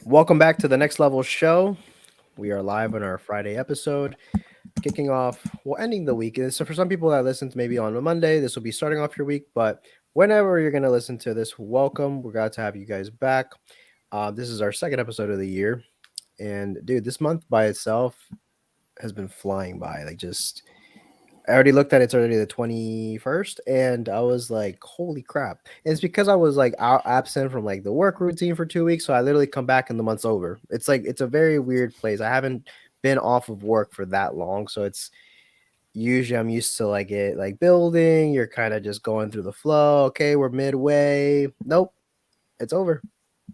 Welcome back to the Next Level Show. We are live on our Friday episode, kicking off, well, ending the week. So, for some people that listen to maybe on a Monday, this will be starting off your week. But whenever you're going to listen to this, welcome. We're glad to have you guys back. This is our second episode of the year. And, dude, this month by itself has been flying by. I already looked at it, it's already the 21st, and I was like, holy crap. And it's because I was like absent from like the work routine for 2 weeks. So I literally come back and the month's over. It's like, it's a very weird place. I haven't been off of work for that long. So it's usually I'm used to like it, like building, you're kind of just going through the flow. Okay, we're midway. Nope, it's over.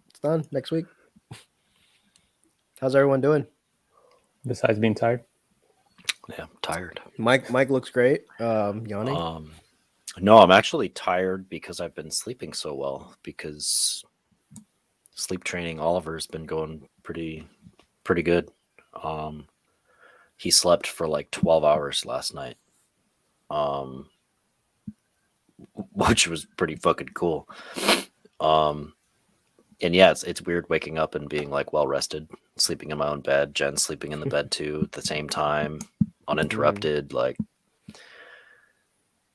It's done next week. How's everyone doing? Besides being tired? Yeah, I'm tired. Mike looks great. Yawning. No, I'm actually tired because I've been sleeping so well. Because sleep training, Oliver's been going pretty good. He slept for like 12 hours last night, which was pretty fucking cool. And yeah, it's weird waking up and being like well rested, sleeping in my own bed. Jen sleeping in the bed too at the same time, uninterrupted. Like,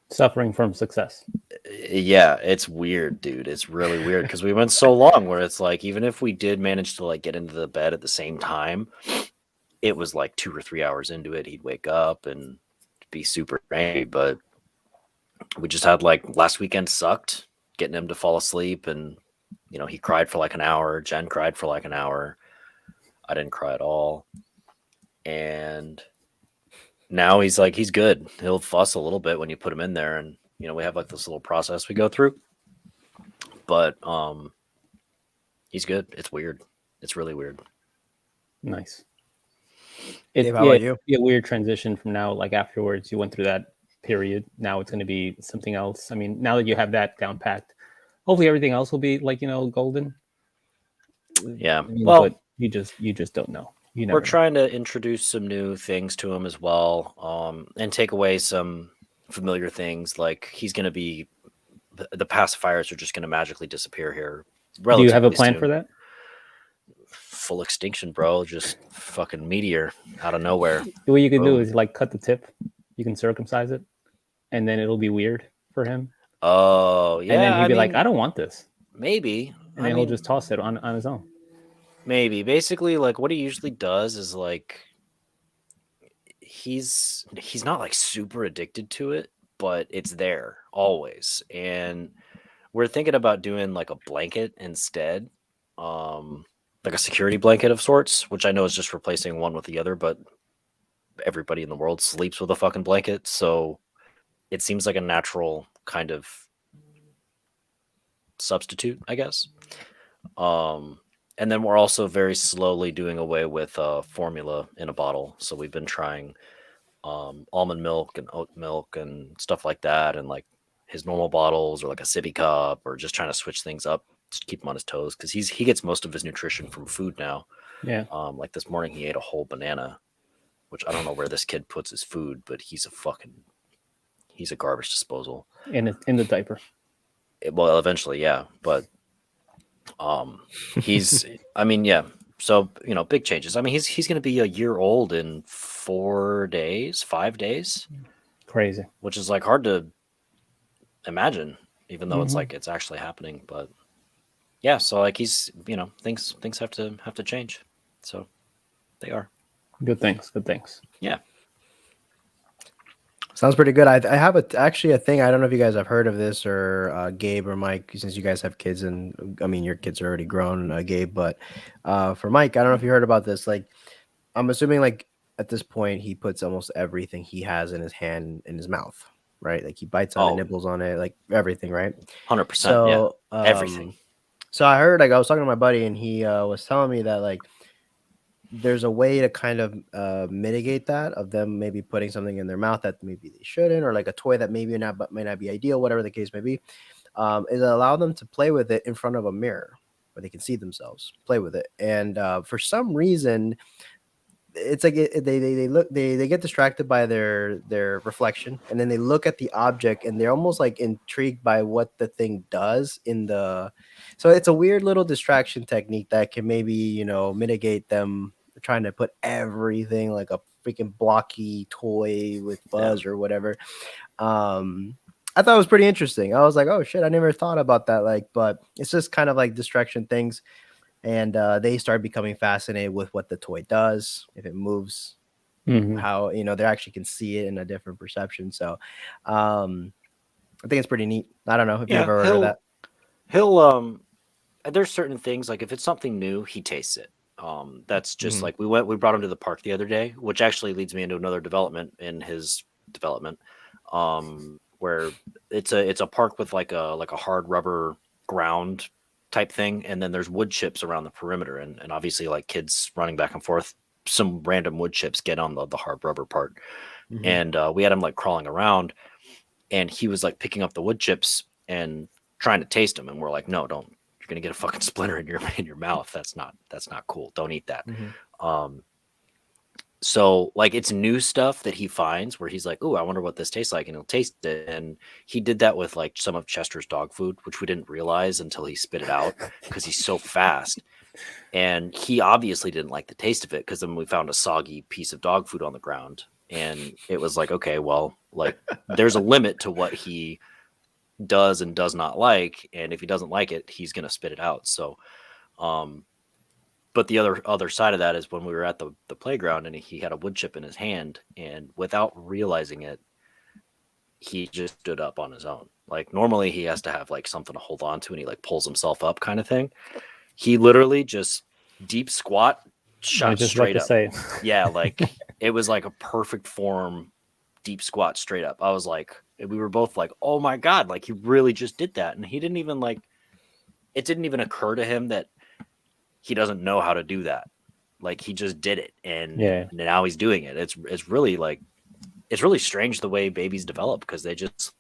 Suffering from success. yeah, it's weird, dude. It's really weird because we went so long where it's like even if we did manage to like get into the bed at the same time, it was like 2 or 3 hours into it, he'd wake up and be super angry. But we just had like last weekend sucked getting him to fall asleep, and he cried for like an hour. Jen cried for like an hour. I didn't cry at all. And now he's good. He'll fuss a little bit when you put him in there, and we have like this little process we go through. But he's good. It's weird. It's really weird. Nice. Dave, how about you? Be a weird transition from now. Like afterwards, you went through that period. Now it's going to be something else. I mean, now that you have that down packed, hopefully everything else will be like golden. Yeah. I mean, but you just don't know. We're trying to introduce some new things to him as well, and take away some familiar things. Like he's going to be the pacifiers are just going to magically disappear here. Do you have a plan for that? Full extinction, bro. Just fucking meteor out of nowhere. What you could do is like cut the tip. You can circumcise it, and then it'll be weird for him. Oh, yeah. And then he'd be like, I don't want this. Maybe. And then he'll just toss it on his own. Maybe. Basically, like what he usually does is like he's not like super addicted to it, but it's there always. And we're thinking about doing like a blanket instead. Like a security blanket of sorts, which I know is just replacing one with the other, but everybody in the world sleeps with a fucking blanket, so it seems like a natural kind of substitute, I guess. And then we're also very slowly doing away with formula in a bottle. So we've been trying almond milk and oat milk and stuff like that, and like his normal bottles or like a sippy cup, or just trying to switch things up to keep him on his toes, because he gets most of his nutrition from food now. Yeah. Like this morning he ate a whole banana, which I don't know where this kid puts his food, but he's a garbage disposal in the diaper. Well, eventually, yeah, but he's I mean, yeah, so big changes. I mean, he's going to be a year old in 5 days. Crazy. Which is like hard to imagine, even though it's like it's actually happening. But yeah, so like he's things have to change, so they are good things. Yeah. Sounds pretty good. I have actually a thing. I don't know if you guys have heard of this, or Gabe or Mike, since you guys have kids, and I mean your kids are already grown, Gabe. But for Mike, I don't know if you heard about this. Like, I'm assuming like at this point he puts almost everything he has in his hand in his mouth, right? Like he bites on it, nibbles on it, like everything, right? 100%. So yeah, everything. So I heard, like I was talking to my buddy, and he was telling me that like there's a way to kind of mitigate that, of them maybe putting something in their mouth that maybe they shouldn't, or like a toy that maybe not, but may not be ideal, whatever the case may be, is allow them to play with it in front of a mirror where they can see themselves play with it. And for some reason, it's like they look they get distracted by their reflection, and then they look at the object and they're almost like intrigued by what the thing does in the. So it's a weird little distraction technique that can maybe mitigate them trying to put everything like a freaking blocky toy with buzz or whatever. I thought it was pretty interesting. I was like, oh shit, I never thought about that. Like, but it's just kind of like distraction things. And they start becoming fascinated with what the toy does, if it moves, Mhm. how they actually can see it in a different perception. So I think it's pretty neat. I don't know if you Yeah, ever heard of that. he'll there's certain things like if it's something new, he tastes it. That's just Mhm. like we brought him to the park the other day, which actually leads me into another development in his development. Where it's a park with like a hard rubber ground type thing, and then there's wood chips around the perimeter, and obviously like kids running back and forth, some random wood chips get on the hard rubber part, Mhm. and we had him like crawling around, and he was like picking up the wood chips and trying to taste them, and we're like, no, don't. You're gonna get a fucking splinter in your mouth. That's not cool. Don't eat that. Mhm. Um, so like it's new stuff that he finds where he's like, oh, I wonder what this tastes like, and he'll taste it. And he did that with like some of Chester's dog food, which we didn't realize until he spit it out because he's so fast. And he obviously didn't like the taste of it because then we found a soggy piece of dog food on the ground. And it was like, okay, well, like there's a limit to what he does and does not like. And if he doesn't like it, he's gonna spit it out. So but the other side of that is when we were at the playground and he had a wood chip in his hand, and without realizing it, he just stood up on his own. Like normally he has to have like something to hold on to, and he like pulls himself up kind of thing. He literally just deep squat, I was shot just about straight to up. say. Yeah, like it was like a perfect form deep squat straight up. I was like, we were both like, oh my God, like he really just did that. And he didn't even like, it didn't even occur to him that he doesn't know how to do that. Like he just did it, and Yeah. now he's doing it. It's really like it's really strange the way babies develop because they just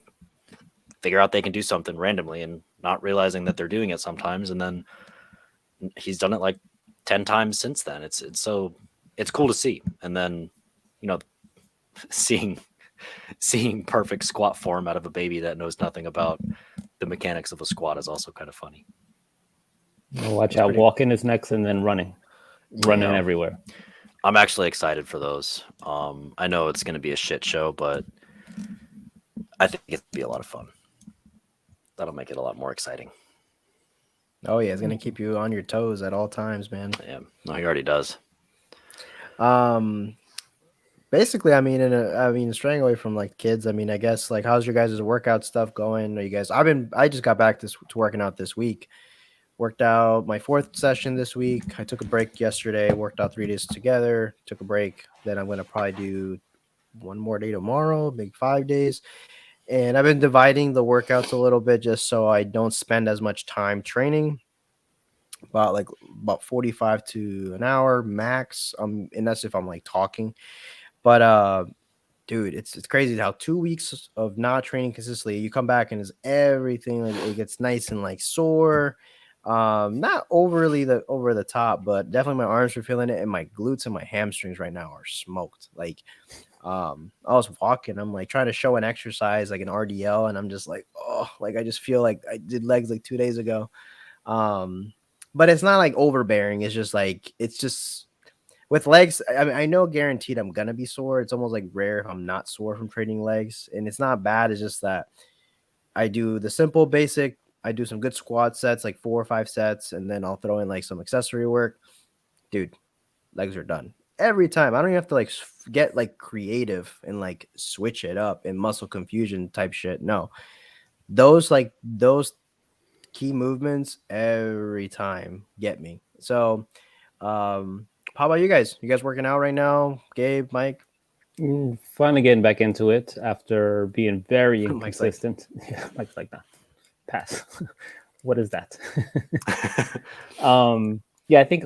figure out they can do something randomly and not realizing that they're doing it sometimes, and then he's done it like 10 times since then. It's cool to see, and then you know seeing seeing perfect squat form out of a baby that knows nothing about the mechanics of a squat is also kind of funny. Watch It's out. pretty. Walking is next, and then running. Running Yeah. everywhere. I'm actually excited for those. I know it's going to be a shit show, but I think it'll be a lot of fun. That'll make it a lot more exciting. Oh yeah, it's gonna keep you on your toes at all times, man. Yeah, no, he already does. Um, Basically, straying away from like kids. I mean, I guess like how's your guys' workout stuff going? Are you guys? I just got back to working out this week. Worked out my fourth session this week. I took a break yesterday. Worked out 3 days together. Took a break. Then I'm gonna probably do one more day tomorrow, maybe 5 days. And I've been dividing the workouts a little bit just so I don't spend as much time training. About 45 to an hour max. And that's if I'm like talking. But dude, it's crazy how 2 weeks of not training consistently, you come back and it's everything like it gets nice and like sore. Not overly over the top, but definitely my arms are feeling it, and my glutes and my hamstrings right now are smoked. Like I was walking, I'm like trying to show an exercise like an RDL, and I'm just like, oh, like I just feel like I did legs like 2 days ago. Um, but it's not like overbearing, it's just like it's just with legs. I mean, I know guaranteed I'm gonna be sore. It's almost like rare if I'm not sore from training legs, and it's not bad. It's just that I do the simple basic. I do some good squat sets, like 4 or 5 sets, and then I'll throw in like some accessory work. Dude, legs are done every time. I don't even have to like get like creative and like switch it up and muscle confusion type shit. No, those key movements every time get me. So, how about you guys? You guys working out right now? Gabe, Mike? Finally getting back into it after being very Mike's like, inconsistent. Mike's like, nah, pass. What is that? Yeah, I think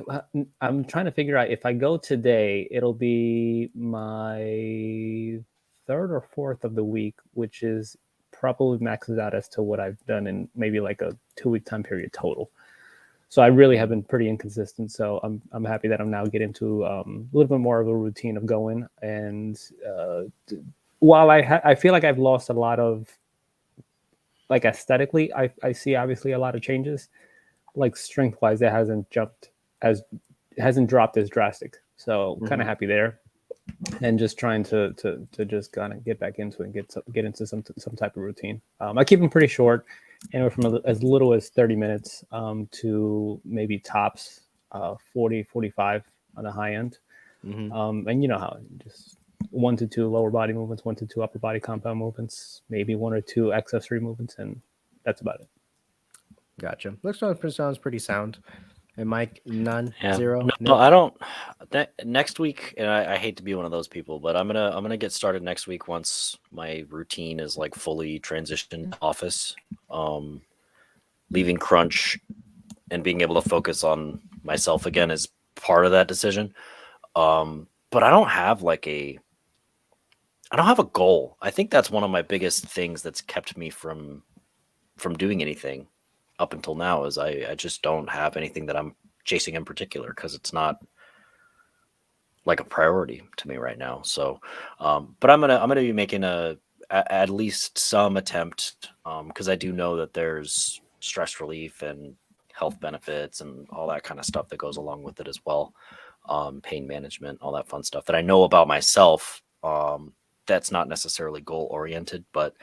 I'm trying to figure out if I go today, it'll be my third or fourth of the week, which is probably maxes out as to what I've done in maybe like a 2-week time period total. So I really have been pretty inconsistent. So I'm happy that I'm now getting to a little bit more of a routine of going. And while I feel like I've lost a lot of, like, aesthetically, I see obviously a lot of changes. Like strength wise, that hasn't dropped as drastic. So kind of happy there, and just trying to just kind of get back into it and get into some type of routine. I keep them pretty short, anywhere from as little as 30 minutes to maybe tops 40, 45 on the high end. And you know how, just 1 to 2 lower body movements, 1 to 2 upper body compound movements, maybe 1 or 2 accessory movements, and that's about it. Gotcha. Sounds pretty sound. And Mike, none, Yeah. zero. No, I don't. Next week, and I hate to be one of those people, but I'm gonna get started next week once my routine is like fully transitioned to office. Leaving Crunch and being able to focus on myself again is part of that decision. But I don't have a goal. I think that's one of my biggest things that's kept me from doing anything up until now, is I just don't have anything that I'm chasing in particular, because it's not like a priority to me right now. So, but I'm gonna be making at least some attempt, because I do know that there's stress relief and health benefits and all that kind of stuff that goes along with it as well. Pain management, all that fun stuff that I know about myself. That's not necessarily goal oriented, but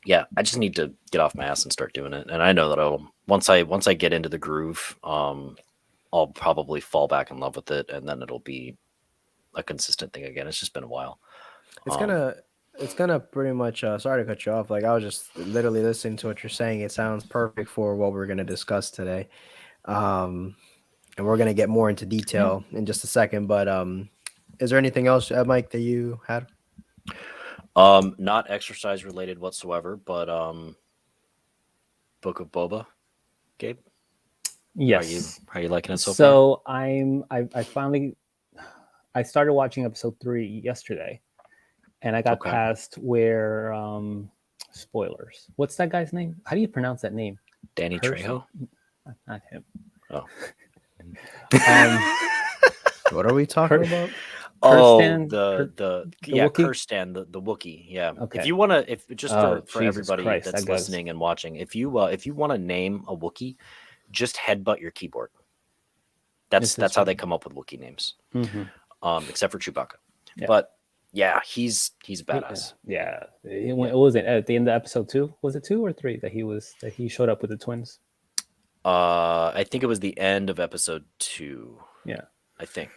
yeah, I just need to get off my ass and start doing it. And I know that once I get into the groove, I'll probably fall back in love with it, and then it'll be a consistent thing again. It's just been a while. It's gonna pretty much. Sorry to cut you off. Like, I was just literally listening to what you're saying. It sounds perfect for what we're gonna discuss today. And we're gonna get more into detail in just a second. But is there anything else, Mike, that you had? Not exercise related whatsoever, but Book of Boba. Gabe, Yes. how are you liking it so far? So I finally I started watching episode 3 yesterday, and I got Okay. past where spoilers. What's that guy's name? How do you pronounce that name? Danny Trejo. Not him. Oh. What are we talking about? Kirsten, the Wookiee? Kirsten, the Wookiee. Yeah. Okay. If you want to, if just for Jesus everybody Christ, that's that guy's- listening and watching, if you want to name a Wookiee, just headbutt your keyboard. That's how they come up with Wookiee names. Except for Chewbacca. Yeah. But yeah, he's badass. Yeah. What was it at the end of episode 2? Was it 2 or 3 that he showed up with the twins? I think it was the end of episode 2. Yeah. I think.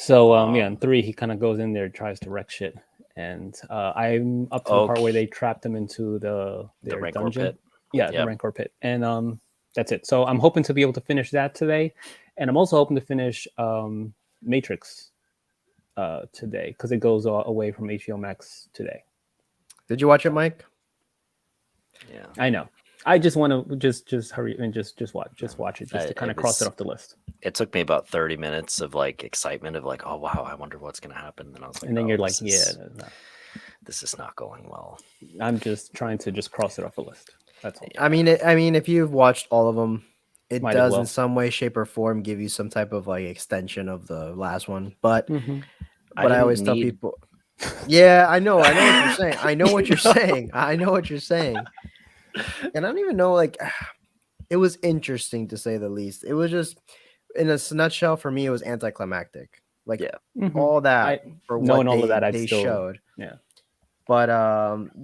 So in 3 he kind of goes in there, tries to wreck shit, and I'm up to the part where they trapped him into the Rancor dungeon. pit. Yeah, the Rancor pit, and that's it. So I'm hoping to be able to finish that today, and I'm also hoping to finish Matrix today, because it goes away from HBO Max today. Did you watch it, Mike? Yeah. I know. I just want to just hurry and just watch it, just to kind of cross it off the list. It took me about 30 minutes of like excitement of like, oh wow, I wonder what's gonna happen. And I was like, And then you're like, this is not going well. I'm just trying to just cross it off the list. That's all. I mean, if you've watched all of them, it Might as does well. in some way, shape, or form give you some type of like extension of the last one. But I always tell people, yeah, I know what you're saying. I know what you're saying. I know what you're saying. And I don't even know, like, it was interesting to say the least. It was just, in a nutshell, for me, it was anticlimactic. Like, all that for what all of that, they still showed. Yeah. But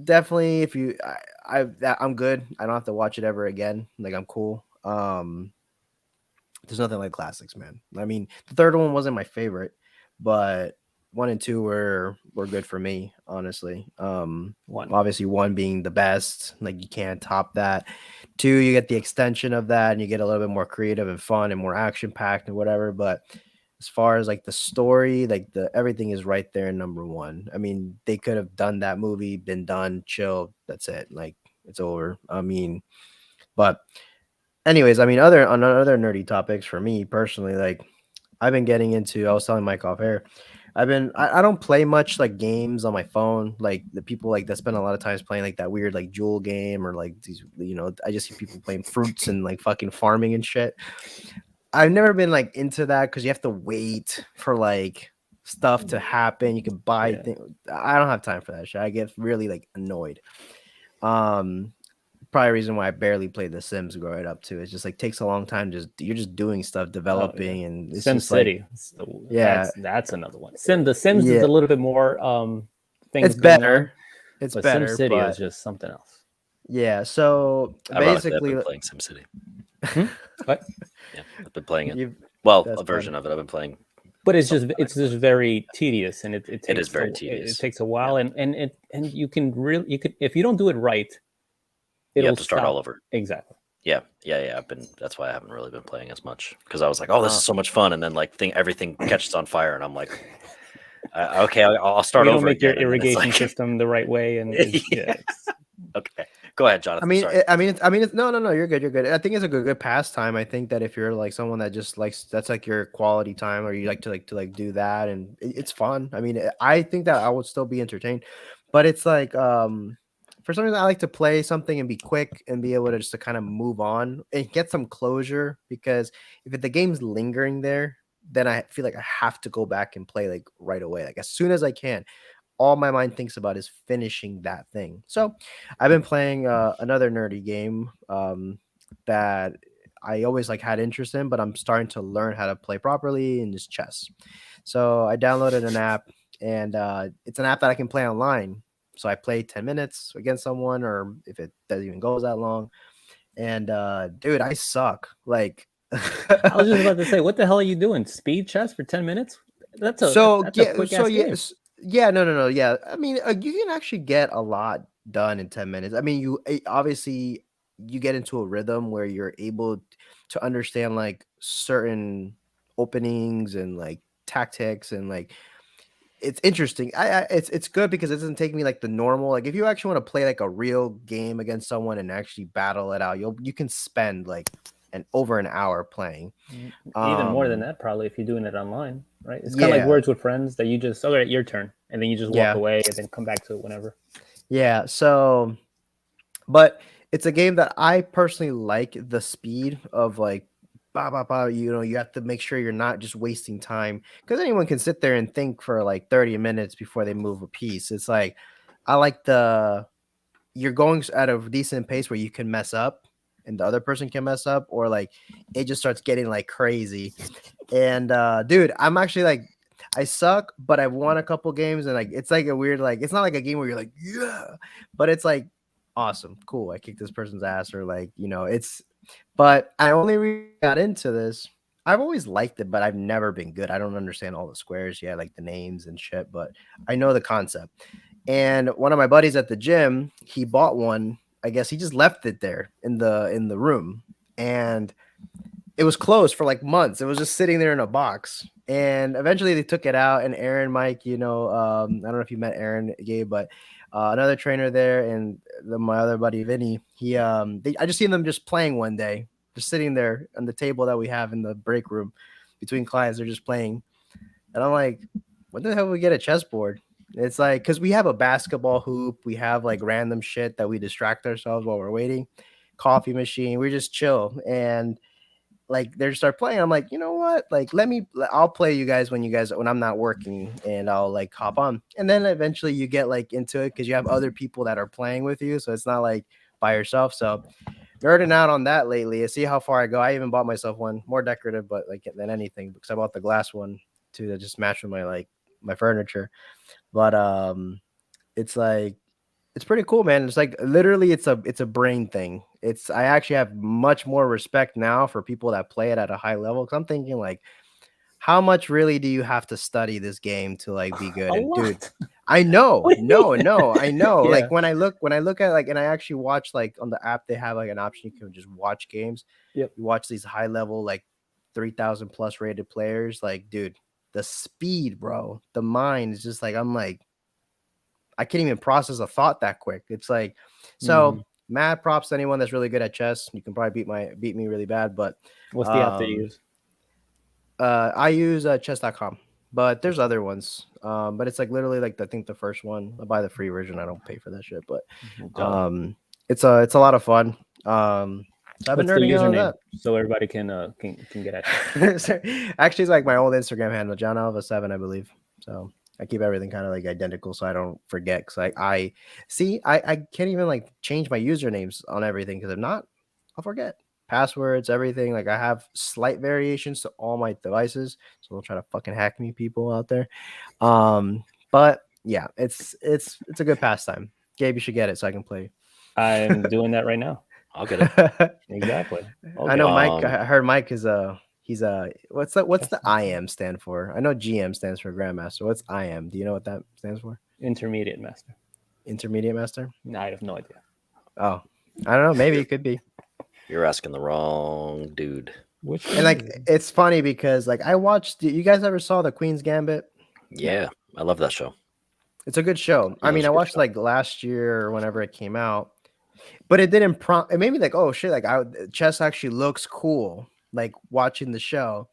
definitely, if you, I'm good. I don't have to watch it ever again. Like, I'm cool. There's nothing like classics, man. I mean, the third one wasn't my favorite, but 1 and 2 were good for me, honestly. Obviously 1 being the best, like you can't top that. 2, you get the extension of that, and you get a little bit more creative and fun and more action packed and whatever. But as far as like the story, like everything is right there in number 1. I mean, they could have done that movie, been done, chill. That's it. Like, it's over. I mean, but anyways, I mean, on other nerdy topics for me personally, like I've been getting into, I was telling Mike off air, I don't play much like games on my phone, like the people like that spend a lot of times playing like that weird like Jewel game, or like these, I just see people playing fruits and like fucking farming and shit. I've never been like into that because you have to wait for like stuff to happen. You can buy things. I don't have time for that shit. I get really like annoyed. Um, Probably a reason why I barely played The Sims growing up too. It's just like takes a long time. You're just doing stuff, developing, and it's Sim just like, City. yeah, That's another one. The Sims is yeah, a little bit more things it's going on, better. It's but Sim better, City is but just something else. yeah. So Ironically, I've basically, been playing SimCity. What? Yeah, I've been playing it. you Well, that's a version funny. of it. I've been playing. But Something that I it's just very tedious, and It is very tedious. it takes a while, and you can really if you don't do it right, You it'll have to start all stop. over. Exactly. Yeah. That's why I haven't really been playing as much, because I was like, oh, this Uh, is so much fun, and then like everything catches on fire, and I'm like, okay, I'll start You don't over make your again, and then it's irrigation like, system the right way, and yeah. Okay, go ahead, Jonathan. Sorry. No. You're good. You're good. I think it's a good pastime. I think that if you're like someone that just likes, that's like your quality time, or you like to do that, and it's fun. I mean, I think that I would still be entertained, but it's like for some reason I like to play something and be quick and be able to just to kind of move on and get some closure, because if the game's lingering there, then I feel like I have to go back and play like right away, like as soon as I can. All my mind thinks about is finishing that thing. So I've been playing another nerdy game that I always like had interest in, but I'm starting to learn how to play properly, and is chess. So I downloaded an app, and it's an app that I can play online. So I play 10 minutes against someone, or if it doesn't even goes that long. And dude, I suck. Like I was just about to say, what the hell are you doing? Speed chess for 10 minutes? So That's a yeah, quick ass game. yeah, no, yeah. I mean, you can actually get a lot done in 10 minutes. I mean, obviously you get into a rhythm where you're able to understand like certain openings and like tactics, and like it's interesting. It's good because it doesn't take me like the normal. Like if you actually want to play like a real game against someone and actually battle it out, you can spend like over an hour playing. Even more than Um, that, probably, if you're doing it online, right? It's kind of like yeah, Words with Friends that you just, okay, your turn, and then you just walk yeah. away and then come back to it whenever. Yeah, so but it's a game that I personally like the speed of like bah, bah, bah, you have to make sure you're not just wasting time, because anyone can sit there and think for like 30 minutes before they move a piece. It's like I like you're going at a decent pace where you can mess up and the other person can mess up, or like it just starts getting like crazy. And dude, I'm actually like I suck, but I've won a couple games, and like it's like a weird, like it's not like a game where you're like, yeah, but it's like awesome, cool. I kicked this person's ass, or like, it's but I only really got into this. I've always liked it, but I've never been good. I don't understand all the squares yet, like the names and shit, but I know the concept. And one of my buddies at the gym, he bought one. I guess he just left it there in the room. And it was closed for like months. It was just sitting there in a box. And eventually they took it out. And Aaron, Mike, I don't know if you met Aaron, Gabe, but another trainer there, and my other buddy Vinny, I just seen them just playing one day, just sitting there on the table that we have in the break room between clients. They're just playing. And I'm like, when the hell we get a chessboard? It's like, because we have a basketball hoop, we have like random shit that we distract ourselves while we're waiting, coffee machine, we just chill. And like they start playing, I'm like, you know what, like I'll play you guys when I'm not working, and I'll like hop on. And then eventually you get like into it because you have other people that are playing with you, so it's not like by yourself. So nerding out on that lately. I see how far I go. I even bought myself one more decorative, but like than anything, because I bought the glass one too that just matched with my furniture. But it's like it's pretty cool, man. It's like literally it's a brain thing. I actually have much more respect now for people that play it at a high level, because I'm thinking like, how much really do you have to study this game to like be good? A And dude, lot. I know, What do you mean? no, I know. Yeah. Like when I look at like, and I actually watch like on the app, they have like an option you can just watch games. Yep. You watch these high level like 3,000 plus rated players. Like, dude, the speed, bro, the mind is just like, I'm like, I can't even process a thought that quick. It's like, Mm-hmm. so mad props to anyone that's really good at chess. You can probably beat me really bad, but What's the app that you um use? I use chess.com. but there's other ones. But it's like literally like I think the first one. I buy the free version. I don't pay for that shit, but Duh. it's a lot of fun. So I've been What's the nerding out on username that. so everybody can get at you? Actually, it's like my old Instagram handle, John Alva 7, I believe. So I keep everything kind of like identical, so I don't forget. Because I see, I can't even like change my usernames on everything because if not, I'll forget passwords, everything. Like I have slight variations to all my devices, so don't try to fucking hack me, people out there. But yeah, it's a good pastime. Gabe, you should get it so I can play. I'm doing that right now. I'll get it. Exactly. I know Mike. Um, I heard Mike is he's what's the Just IM stand for? I know GM stands for Grandmaster. What's IM? Do you know what that stands for? intermediate master. Intermediate Master. No, I have no idea. Oh, I don't know. Maybe it could be. you're asking the wrong dude. Which And one like is it? it's funny because like I watched. You guys ever saw the Queen's Gambit? Yeah, I love that show. It's a good show. Yeah, I it was mean, a I good watched show. like last year or whenever it came out, but it didn't prompt. It made me like, oh shit! Like chess actually looks cool. Like watching the show.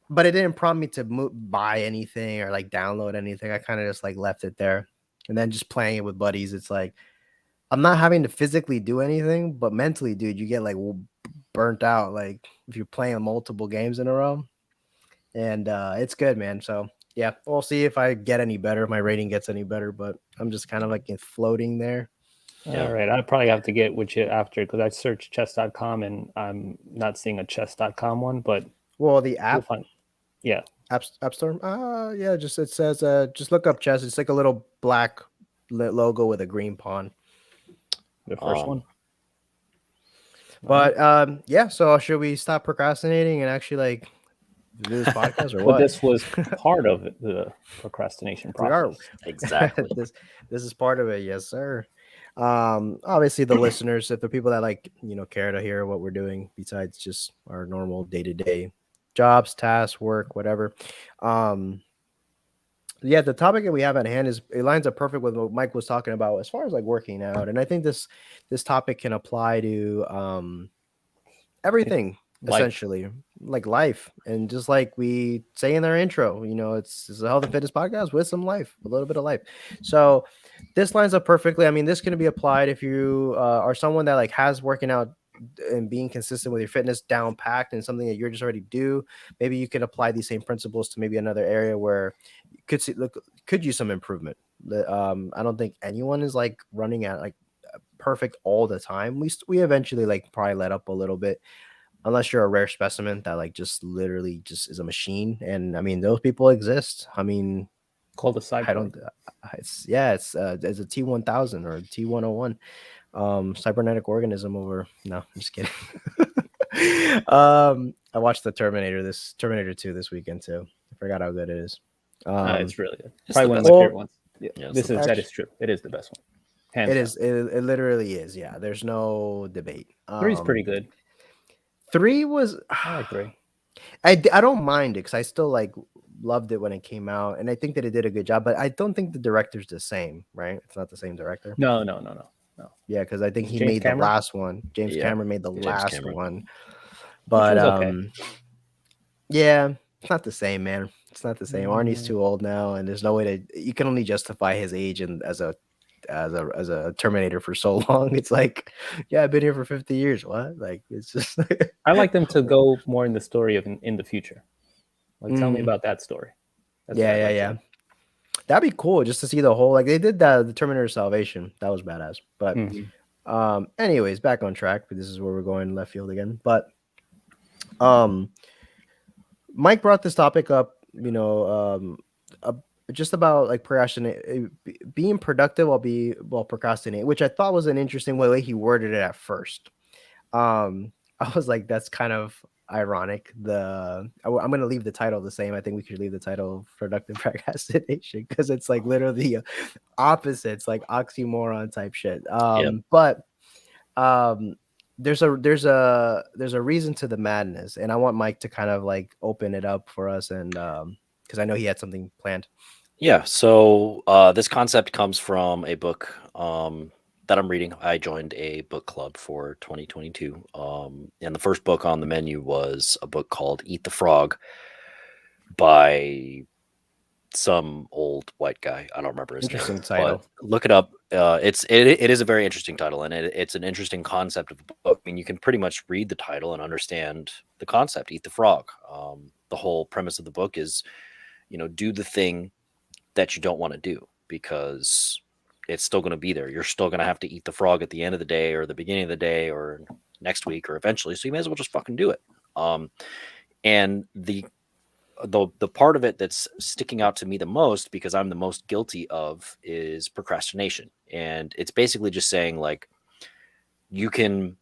But it didn't prompt me to buy anything or like download anything. I kind of just like left it there, and then just playing it with buddies. It's like I'm not having to physically do anything, but mentally, dude, you get like burnt out. Like if you're playing multiple games in a row, and it's good, man. So yeah, we'll see if I get any better, if my rating gets any better. But I'm just kind of like floating there. Yeah. All right. I probably have to get with you after because I searched chess.com and I'm not seeing a chess.com one, but Well, the we'll app, find. Yeah. App Store, yeah, just it says just look up chess. It's like a little black logo with a green pawn. The first Um, one. But yeah, so should we stop procrastinating and actually like do this podcast or But what? this was part of the procrastination We are process. Exactly. this is part of it, yes, sir. Obviously the listeners, if the people that like care to hear what we're doing besides just our normal day-to-day jobs, tasks, work, whatever. Yeah, the topic that we have at hand is it lines up perfect with what Mike was talking about as far as like working out, and I think this topic can apply to everything Life. essentially, like life, and just like we say in our intro, it's a health and fitness podcast with some life, a little bit of life. So this lines up perfectly. I mean, this can be applied if you are someone that like has working out and being consistent with your fitness down packed and something that you're just already do. Maybe you could apply these same principles to maybe another area where you could use some improvement. I don't think anyone is like running at like perfect all the time. We eventually like probably let up a little bit, unless you're a rare specimen that like just literally just is a machine. And I mean, those people exist. I mean, Called a cyborg. I don't. It's it's a T1000 or T101, cybernetic organism over. No, I'm just kidding. I watched the Terminator 2 this weekend too. I forgot how good it is. It's really good. It's Probably the one of best my one. favorite ones. Yeah, Yeah, it's this the is best. that is true. It is the best one. Hands It down. is. It literally is. Yeah. There's no debate. Three's pretty good. 3 was. I like 3. I don't mind it because I still like loved it when it came out, and I think that it did a good job. But I don't think the director's the same, right? It's not the same director. No. Yeah, because I think It's he James made Cameron? the last one. James Yeah, Cameron made the James last Cameron. one. Which But was okay. yeah, it's not the same, man. It's not the same. Arnie's Mm. too old now, and there's no way to. You can only justify his age and as a Terminator for so long. It's like, yeah, I've been here for 50 years. What? Like, it's just. I like them to go more in the story of in the future. Like, tell me Mm. about that story. That's what I'd like to Yeah. know. That'd be cool just to see the whole, like they did that the Terminator Salvation. That was badass. But anyways, back on track. This is where we're going left field again. But Mike brought this topic up, just about like being productive while procrastinating, which I thought was an interesting way he worded it at first. I was like, that's kind of ironic. I'm going to leave the title the same. I think we could leave the title productive procrastination because it's like literally the opposites, like oxymoron type shit. But there's a reason to the madness, and I want Mike to kind of like open it up for us, and because I know he had something planned. Yeah. So this concept comes from a book that I'm reading. I joined a book club for 2022. And the first book on the menu was a book called Eat the Frog by some old white guy. I don't remember his Interesting name. title. But look it up. It is a very interesting title, and it's an interesting concept of the book. I mean, you can pretty much read the title and understand the concept. Eat the frog. The whole premise of the book is, do the thing that you don't want to do, because it's still going to be there. You're still going to have to eat the frog at the end of the day, or the beginning of the day, or next week, or eventually. So you may as well just fucking do it. And the part of it that's sticking out to me the most, because I'm the most guilty of, is procrastination. And it's basically just saying, like, you can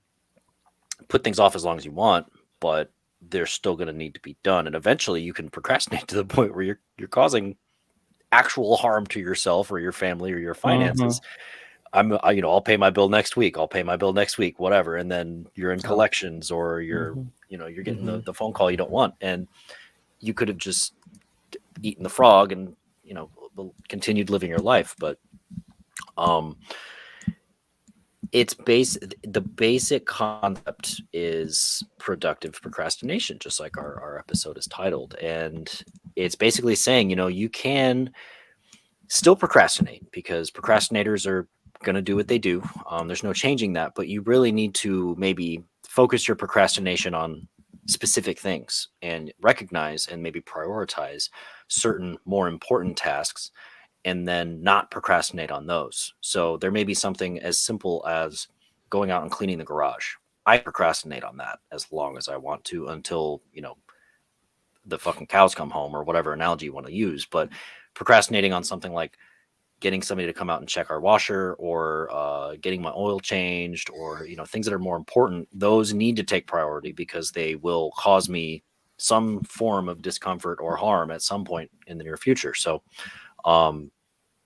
put things off as long as you want, but they're still going to need to be done. And eventually you can procrastinate to the point where you're causing actual harm to yourself or your family or your finances. I'll pay my bill next week. I'll pay my bill next week, whatever. And then you're in collections, or you're getting the phone call you don't want. And you could have just eaten the frog and, continued living your life. But, the basic concept is productive procrastination, just like our episode is titled. And it's basically saying, you can still procrastinate, because procrastinators are going to do what they do. There's no changing that, but you really need to maybe focus your procrastination on specific things and recognize and maybe prioritize certain more important tasks, and then not procrastinate on those. So there may be something as simple as going out and cleaning the garage. I procrastinate on that as long as I want to, until, the fucking cows come home, or whatever analogy you want to use. But procrastinating on something like getting somebody to come out and check our washer, or getting my oil changed, or, things that are more important, those need to take priority, because they will cause me some form of discomfort or harm at some point in the near future. So,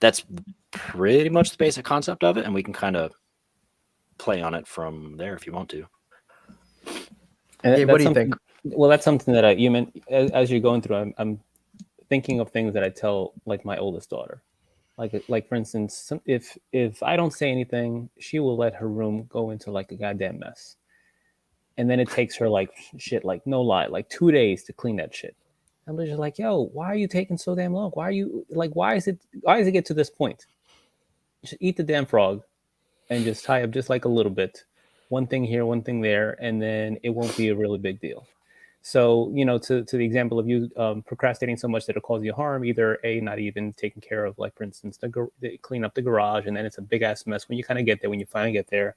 that's pretty much the basic concept of it, and we can kind of play on it from there if you want to. And Gabe, what do you think? Well, that's something that you meant as you're going through. I'm thinking of things that I tell, like, my oldest daughter. Like for instance, if I don't say anything, she will let her room go into like a goddamn mess, and then it takes her like no lie, like 2 days to clean that shit. I'm just like, yo, why are you taking so damn long? Why does it get to this point? Just eat the damn frog and just tie up just like a little bit, one thing here, one thing there, and then it won't be a really big deal. So, to the example of you procrastinating so much that it causes you harm, either A, not even taking care of, like, for instance, the clean up the garage, and then it's a big ass mess when you kind of get there, when you finally get there,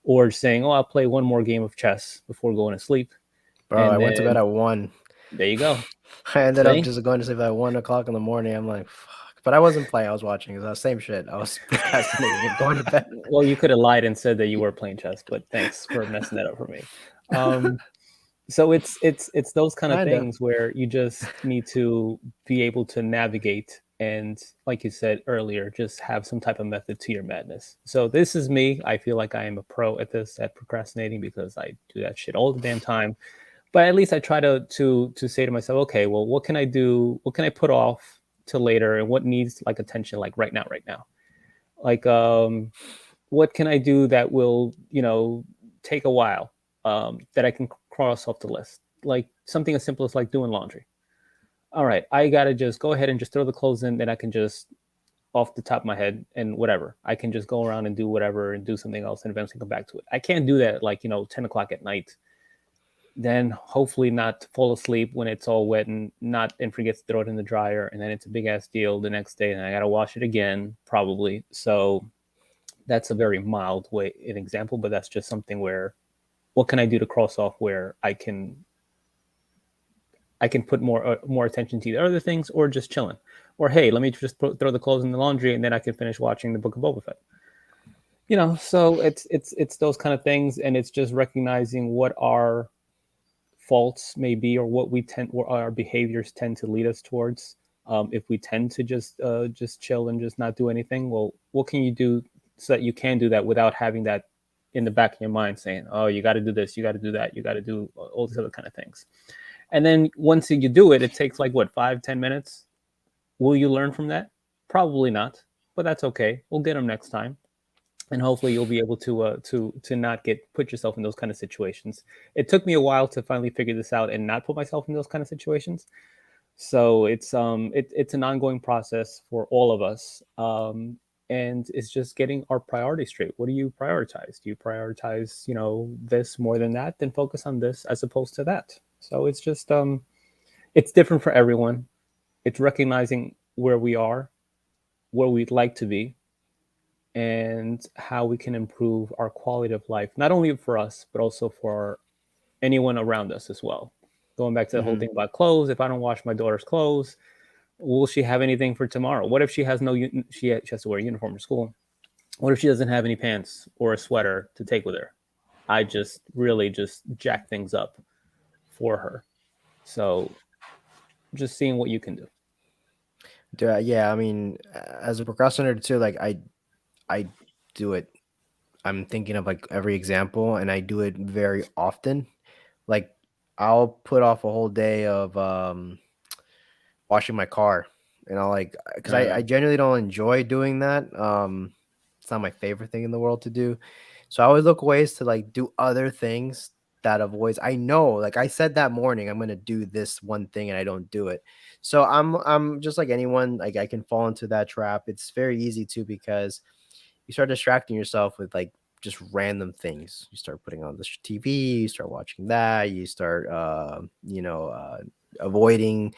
or saying, oh, I'll play one more game of chess before going to sleep. Bro, I went to bed at 1. There you go. I ended up just going to sleep at 1 o'clock in the morning. I'm like, fuck. But I wasn't playing. I was watching. It was the same shit. I was procrastinating and going to bed. Well, you could have lied and said that you were playing chess, but thanks for messing that up for me. So it's those kind of things where you just need to be able to navigate, and, like you said earlier, just have some type of method to your madness. So this is me. I feel like I am a pro at procrastinating, because I do that shit all the damn time. But at least I try to say to myself, okay, well, what can I do? What can I put off to later, and what needs like attention, like right now? Like, what can I do that will, take a while, that I can cross off the list? Like something as simple as like doing laundry. All right, I gotta just go ahead and just throw the clothes in, then I can just, off the top of my head, and whatever, I can just go around and do whatever and do something else and eventually come back to it. I can't do that at like 10 o'clock at night. Then hopefully not fall asleep when it's all wet and forget to throw it in the dryer, and then it's a big ass deal the next day, and I gotta wash it again probably. So that's a very mild an example, but that's just something where, what can I do to cross off where I can put more attention to either other things, or just chilling, or hey, let me just throw the clothes in the laundry and then I can finish watching the Book of Boba Fett. So it's those kind of things, and it's just recognizing what our faults may be, or what our behaviors tend to lead us towards. If we tend to just chill and just not do anything, well, what can you do so that you can do that without having that in the back of your mind saying, oh, you got to do this, you got to do that, you got to do all these other kind of things. And then once you do it, it takes like 5-10 minutes. Will you learn from that? Probably not, but that's okay. We'll get them next time. And hopefully you'll be able to not put yourself in those kind of situations. It took me a while to finally figure this out and not put myself in those kind of situations. So it's it's an ongoing process for all of us, and it's just getting our priorities straight. What do you prioritize? Do you prioritize, this more than that? Then focus on this as opposed to that. So it's just it's different for everyone. It's recognizing where we are, where we'd like to be, and how we can improve our quality of life, not only for us but also for anyone around us as well. Going back to the whole Mhm. thing about clothes, if I don't wash my daughter's clothes, will she have anything for tomorrow? What if she has no she has to wear a uniform for school? What if she doesn't have any pants or a sweater to take with her? I just really just jack things up for her. So just seeing what you can do. Yeah, I mean, as a procrastinator too, like I do it. I'm thinking of like every example, and I do it very often. Like I'll put off a whole day of washing my car, and I'll like because I genuinely don't enjoy doing that. It's not my favorite thing in the world to do, so I always look ways to like do other things that avoids. I know, like I said that morning, I'm gonna do this one thing, and I don't do it. So I'm just like anyone. Like I can fall into that trap. It's very easy to because you start distracting yourself with like just random things. You start putting on the TV, you start watching that, you start avoiding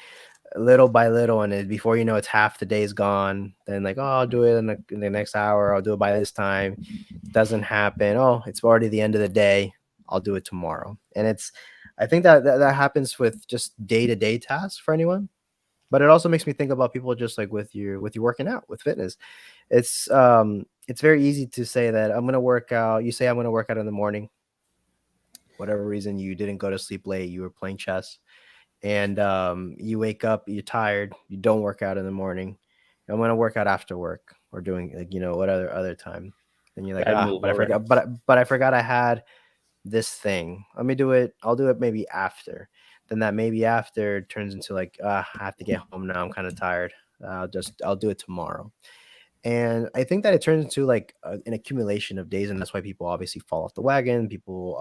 little by little, and then before you know it's half the day's gone. Then like, oh, I'll do it in the next hour, I'll do it by this time. Doesn't happen. Oh, it's already the end of the day, I'll do it tomorrow. And it's I think that happens with just day-to-day tasks for anyone, but it also makes me think about people just like with your working out, with fitness. It's very easy to say that I'm gonna work out. You say I'm gonna work out in the morning, whatever reason you didn't go to sleep late, you were playing chess, and you wake up, you're tired, you don't work out in the morning. I'm gonna work out after work or doing like what other time. And you're like, Bad ah, move but I already. forgot, but I forgot I had this thing. Let me do it. I'll do it maybe after. Then that maybe after turns into like, I have to get home now. I'm kind of tired. I'll do it tomorrow. And I think that it turns into like an accumulation of days, and that's why people obviously fall off the wagon. People,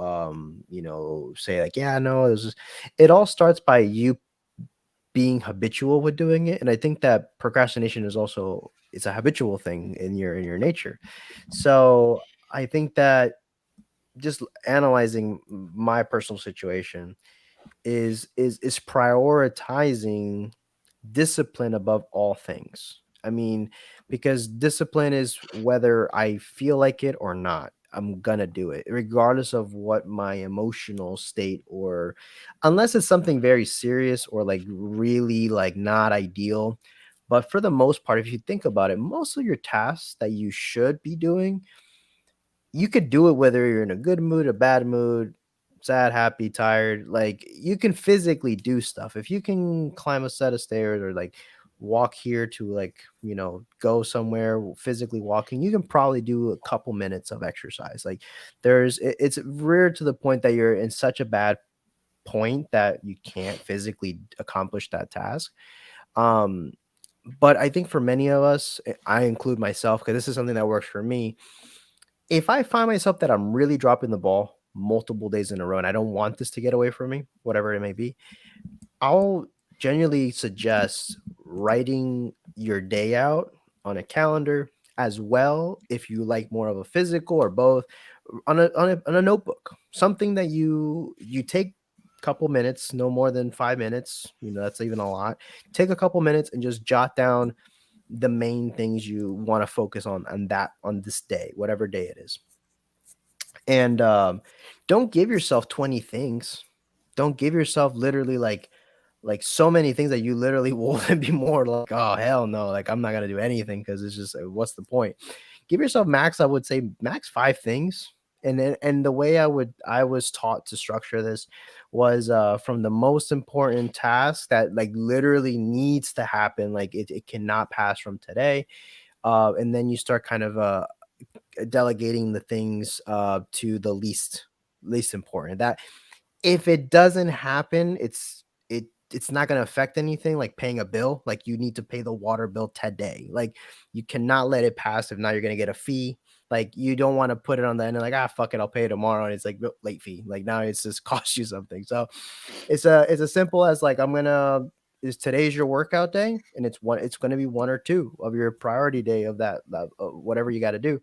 say like, yeah, no, this is. It all starts by you being habitual with doing it, and I think that procrastination is also it's a habitual thing in your nature. So I think that just analyzing my personal situation is prioritizing discipline above all things. I mean, because discipline is whether I feel like it or not. I'm gonna do it, regardless of what my emotional state, or unless it's something very serious or like really like not ideal. But for the most part, if you think about it, most of your tasks that you should be doing, you could do it whether you're in a good mood, a bad mood, sad, happy, tired. Like you can physically do stuff. If you can climb a set of stairs or like walk here to like, go somewhere physically walking, you can probably do a couple minutes of exercise. Like it's rare to the point that you're in such a bad point that you can't physically accomplish that task. Um, but I think for many of us, I include myself because this is something that works for me. If I find myself that I'm really dropping the ball multiple days in a row and I don't want this to get away from me, whatever it may be, I'll genuinely suggest writing your day out on a calendar as well, if you like more of a physical or both, on a notebook, something that you take a couple minutes, no more than 5 minutes. That's even a lot. Take a couple minutes and just jot down the main things you want to focus on this day, whatever day it is. And don't give yourself 20 things. Don't give yourself literally like so many things that you literally will be more like, oh hell no, like I'm not gonna do anything because it's just what's the point? Give yourself max, I would say max 5 things. And the way I was taught to structure this was from the most important task that like literally needs to happen, like it cannot pass from today. And then you start kind of delegating the things to the least important. That if it doesn't happen, it's not going to affect anything, like paying a bill. Like you need to pay the water bill today. Like you cannot let it pass. If not, you're going to get a fee. Like you don't want to put it on the end and like, fuck it, I'll pay it tomorrow, and it's like late fee. Like now it's just cost you something. So it's a simple as like I'm gonna is today's your workout day, and it's going to be one or two of your priority day of that whatever you got to do,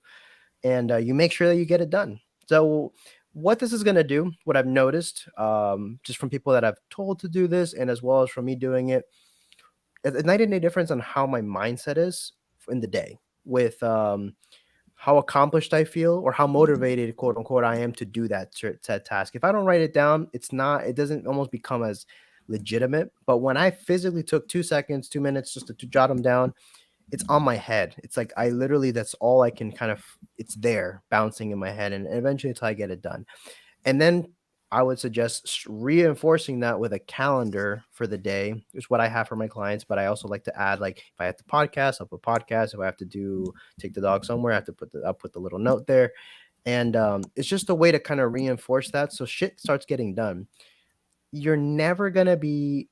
and you make sure that you get it done. So what this is going to do, what I've noticed, just from people that I've told to do this, and as well as from me doing it, a night and day difference on how my mindset is in the day with how accomplished I feel or how motivated, quote unquote, I am to do that task. If I don't write it down, it doesn't almost become as legitimate. But when I physically took 2 seconds, 2 minutes just to jot them down, it's on my head. It's like I literally, that's all I can kind of, it's there bouncing in my head. And eventually until I get it done. And then I would suggest reinforcing that with a calendar for the day is what I have for my clients. But I also like to add, like, if I have to podcast, I'll put podcast. If I have to take the dog somewhere, I have to I'll put the little note there. And it's just a way to kind of reinforce that. So shit starts getting done. You're never going to be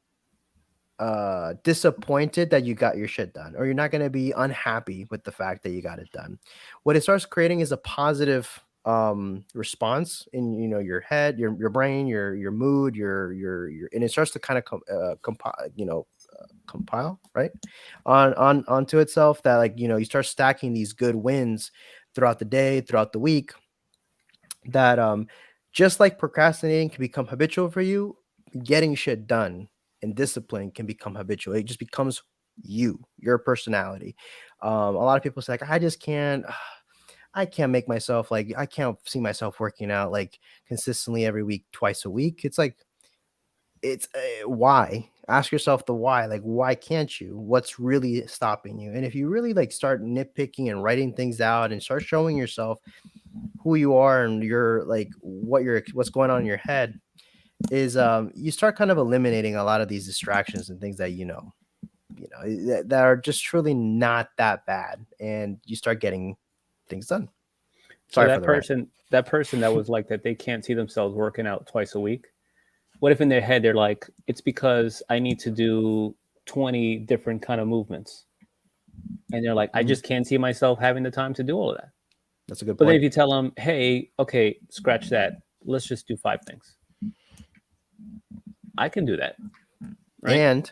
disappointed that you got your shit done, or you're not going to be unhappy with the fact that you got it done. What it starts creating is a positive response in your head, your brain, your mood, your and it starts to kind of compile right onto itself, that like you start stacking these good wins throughout the day, throughout the week, that just like procrastinating can become habitual for you, getting shit done and discipline can become habitual. It just becomes your personality. A lot of people say, like, I can't make myself, like, I can't see myself working out like consistently every week, twice a week. It's like, it's why? Ask yourself the why. Like, why can't you? What's really stopping you? And if you really like start nitpicking and writing things out and start showing yourself who you are and you're like what's going on in your head, is you start kind of eliminating a lot of these distractions and things that that are just truly not that bad, and you start getting things done. So that person that was like that, they can't see themselves working out twice a week. What if in their head they're like, it's because I need to do 20 different kind of movements, and they're like, I just can't see myself having the time to do all of that. That's a good point. But then if you tell them, hey, okay, scratch that, let's just do 5 things, I can do that. Right? And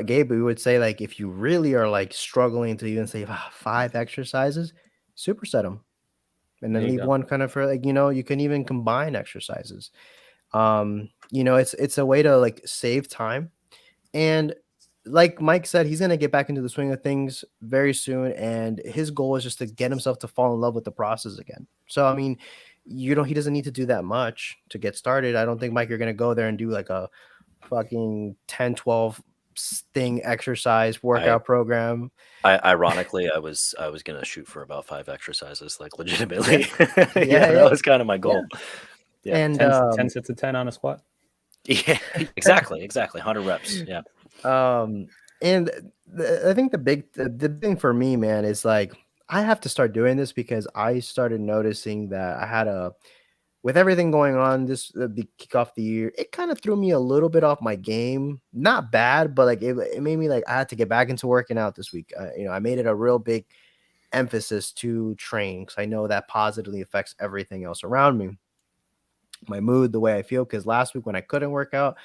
Gabe, we would say, like, if you really are like struggling to even say 5 exercises, superset them, and then leave one kind of for like, you can even combine exercises. It's a way to like save time. And like Mike said, he's going to get back into the swing of things very soon. And his goal is just to get himself to fall in love with the process again. So, I mean, he doesn't need to do that much to get started. I don't think, Mike, you're going to go there and do like a fucking 10, 12 thing exercise workout program. Ironically, I was going to shoot for about 5 exercises, like legitimately. Yeah, that was kind of my goal. Yeah. And 10 sets of 10 on a squat. Yeah, exactly. 100 reps. Yeah. And I think the big thing for me, man, is like, I have to start doing this because I started noticing that I had with everything going on this kick off the year, it kind of threw me a little bit off my game. Not bad, but like it made me like I had to get back into working out this week. I made it a real big emphasis to train because I know that positively affects everything else around me. My mood, the way I feel, because last week when I couldn't work out,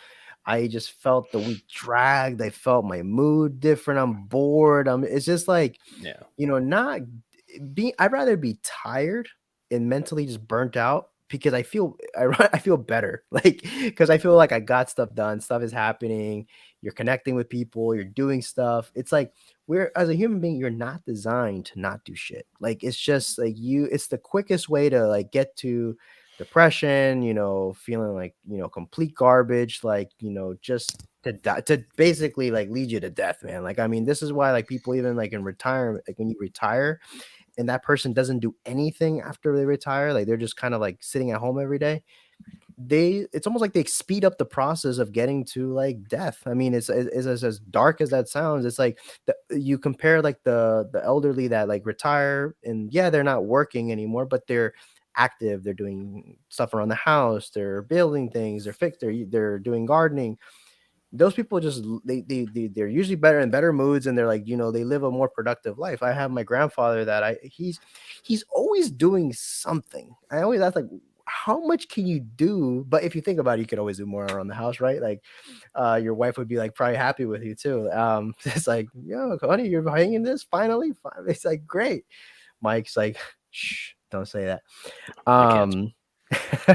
I just felt the week dragged. I felt my mood different. I'm bored. It's just like, not being, I'd rather be tired and mentally just burnt out, because I feel better, like, because I feel like I got stuff done. Stuff is happening. You're connecting with people. You're doing stuff. It's like, as a human being, you're not designed to not do shit. Like, it's just like it's the quickest way to like get to depression, feeling like, complete garbage, like, just to basically like lead you to death, man. Like, I mean, this is why like people even like in retirement, like when you retire and that person doesn't do anything after they retire, like they're just kind of like sitting at home every day, it's almost like they speed up the process of getting to like death. I mean, it's as dark as that sounds. It's like you compare like the elderly that like retire and they're not working anymore, but they're active, they're doing stuff around the house, they're building things, they're doing gardening. Those people just they're usually better moods, and they're like, they live a more productive life. I have my grandfather that he's always doing something. I always ask, like, how much can you do? But if you think about it, you could always do more around the house, right? Like your wife would be like probably happy with you too. It's like, yo, honey, you're hanging this finally. It's like great. Mike's like, shh, don't say that. I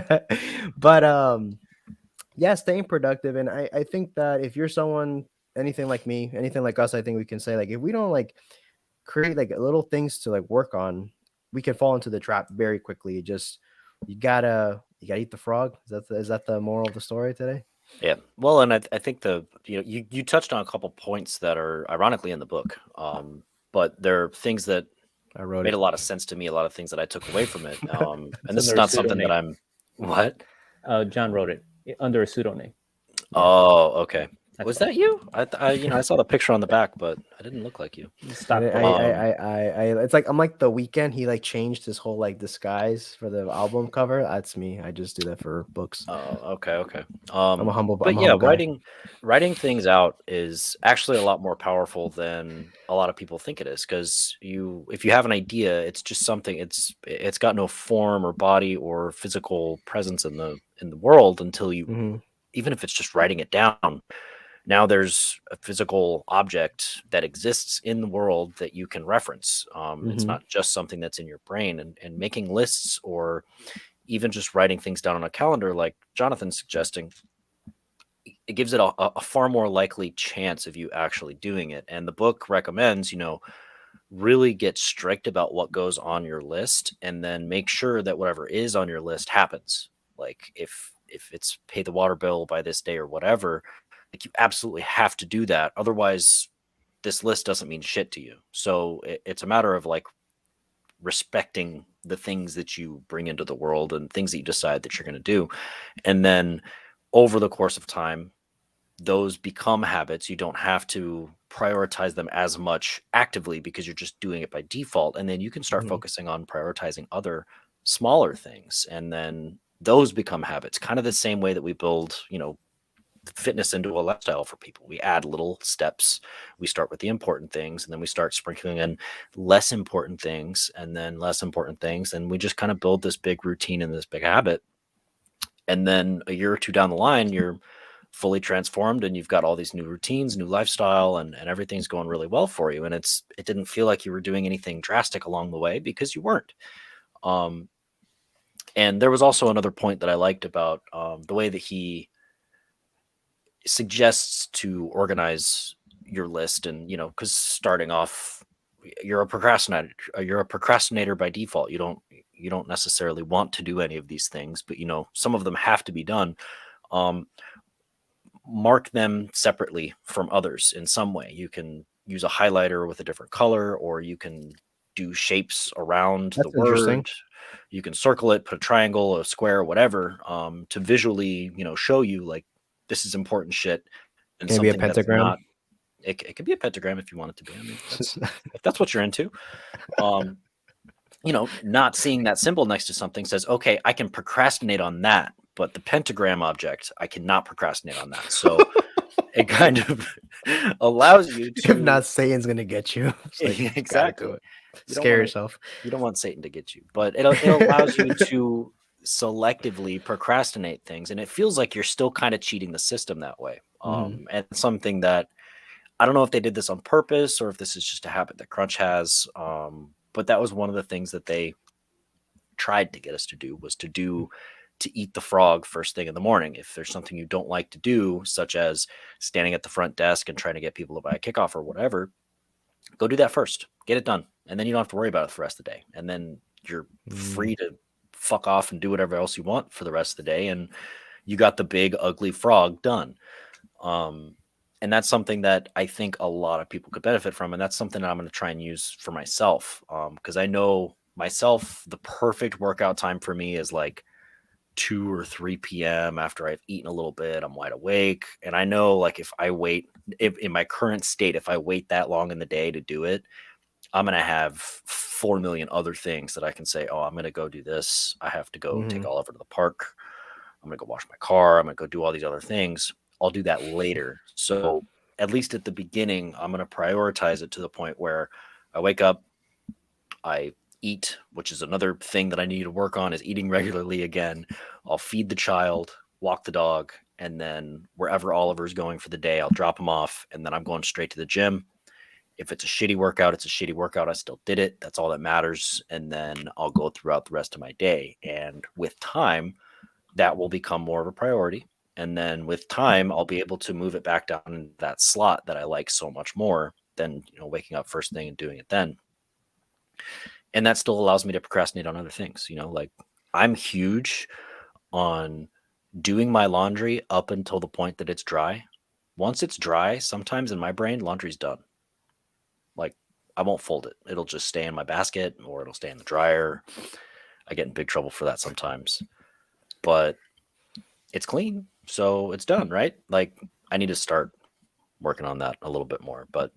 can't. But yeah, staying productive. And I think that if you're someone, anything like me, anything like us, I think we can say like if we don't like create like little things to like work on, we can fall into the trap very quickly. Just you gotta eat the frog. Is that the moral of the story today? Yeah. Well, and I think you touched on a couple points that are ironically in the book, but there are things that I wrote made it. a lot of sense to me. A lot of things that I took away from it. And It's this is under a not something that pseudonym. I'm. What? John wrote it under a pseudonym. Yeah. Oh, okay. That's Was why. that you? I saw the picture on the back, but I didn't look like you. Stock I, photo. it's like I'm like the weekend. He like changed his whole like disguise for the album cover. That's me. I just do that for books. Oh, okay. I'm a humble But yeah, guy. writing things out is actually a lot more powerful than a lot of people think it is. Because if you have an idea, it's just something. It's got no form or body or physical presence in the world until you, Hmm. even if it's just writing it down. Now there's a physical object that exists in the world that you can reference. It's Hmm. not just something that's in your brain, and making lists or even just writing things down on a calendar, like Jonathan's suggesting, it gives it a far more likely chance of you actually doing it. And the book recommends, really get strict about what goes on your list, and then make sure that whatever is on your list happens. Like if it's pay the water bill by this day or whatever, like you absolutely have to do that. Otherwise, this list doesn't mean shit to you. So it's a matter of like respecting the things that you bring into the world and things that you decide that you're going to do. And then over the course of time, those become habits. You don't have to prioritize them as much actively because you're just doing it by default. And then you can start Hmm. focusing on prioritizing other smaller things. And then those become habits, kind of the same way that we build, fitness into a lifestyle for people. We add little steps. We start with the important things, and then we start sprinkling in less important things, and then less important things. And we just kind of build this big routine and this big habit. And then a year or two down the line, you're fully transformed and you've got all these new routines, new lifestyle, and everything's going really well for you. And it didn't feel like you were doing anything drastic along the way because you weren't. Um, and there was also another point that I liked about the way that he suggests to organize your list. And because starting off, you're a procrastinator by default. You don't necessarily want to do any of these things, but some of them have to be done. um, Mark them separately from others in some way. You can use a highlighter with a different color, or you can do shapes around the That's interesting. word. You can circle it, put a triangle, a square, whatever, to visually, show you like this is important shit, and Can it be a something that's pentagram? not. It could be a pentagram if you want it to be. I mean, if that's what you're into. Um, not seeing that symbol next to something says, okay, I can procrastinate on that, but the pentagram object, I cannot procrastinate on that. So it kind of allows you If to. not, Satan's gonna get you. It's like you gotta do Exactly. it. You don't Scare want to. yourself. You don't want Satan to get you, but it allows you to selectively procrastinate things, and it feels like you're still kind of cheating the system that way. Hmm. And something that I don't know if they did this on purpose or if this is just a habit that Crunch has. But that was one of the things that they tried to get us to do, was to eat the frog first thing in the morning. If there's something you don't like to do, such as standing at the front desk and trying to get people to buy a kickoff or whatever, go do that first. Get it done. And then you don't have to worry about it for the rest of the day. And then you're free to fuck off and do whatever else you want for the rest of the day. And you got the big ugly frog done. And that's something that I think a lot of people could benefit from. And that's something that I'm going to try and use for myself. Because I know myself, the perfect workout time for me is like 2 or 3 p.m. after I've eaten a little bit. I'm wide awake. And I know, like, if in my current state, if I wait that long in the day to do it, I'm going to have 4 million other things that I can say, oh, I'm going to go do this. I have to go take Oliver to the park. I'm going to go wash my car. I'm going to go do all these other things. I'll do that later. So at least at the beginning, I'm going to prioritize it to the point where I wake up, I eat, which is another thing that I need to work on, is eating regularly again. I'll feed the child, walk the dog, and then wherever Oliver's going for the day, I'll drop him off, and then I'm going straight to the gym. If it's a shitty workout, it's a shitty workout. I still did it. That's all that matters. And then I'll go throughout the rest of my day. And with time, that will become more of a priority. And then with time, I'll be able to move it back down in that slot that I like so much more than, waking up first thing and doing it then. And that still allows me to procrastinate on other things. Like I'm huge on doing my laundry up until the point that it's dry. Once it's dry, sometimes in my brain, laundry's done. Like I won't fold it. It'll just stay in my basket or it'll stay in the dryer. I get in big trouble for that sometimes, but it's clean. So it's done, right? Like I need to start working on that a little bit more, but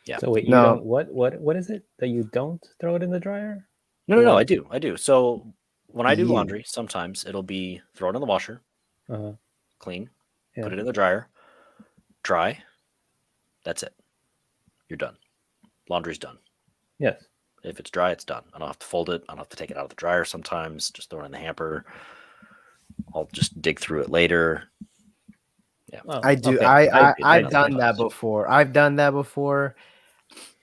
yeah. So wait, you No. don't what is it that you don't throw it in the dryer? No, I do. So when I do You. laundry, sometimes it'll be throw it in the washer, Uh-huh. clean, Yeah. put it in the dryer, dry. That's it. You're done. Laundry's done. Yes. If it's dry, it's done. I don't have to fold it. I don't have to take it out of the dryer sometimes. Just throw it in the hamper. I'll just dig through it later. Yeah. Oh, I do. okay. I've done know. that before. I've done that before.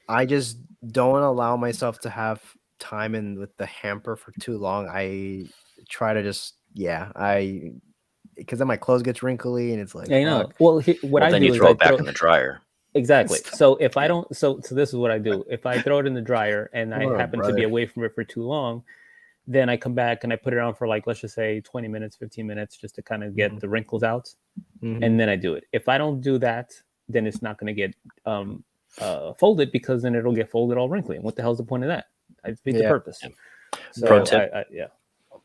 I just don't allow myself to have time in with the hamper for too long. I try to just because then my clothes gets wrinkly and it's like Yeah, you know. fuck. Well, what I then do you is throw I it back in the dryer. Exactly. So if I Yeah. don't, so this is what I do. If I throw it in the dryer and I Whoa, happen to be brother. away from it for too long, then I come back and I put it on for like, let's just say 20 minutes, 15 minutes, just to kind of get the wrinkles out. Mhm. And then I do it. If I don't do that, then it's not going to get folded, because then it'll get folded all wrinkly. And what the hell's the point of that? I defeat the purpose. Yeah. So Pro tip.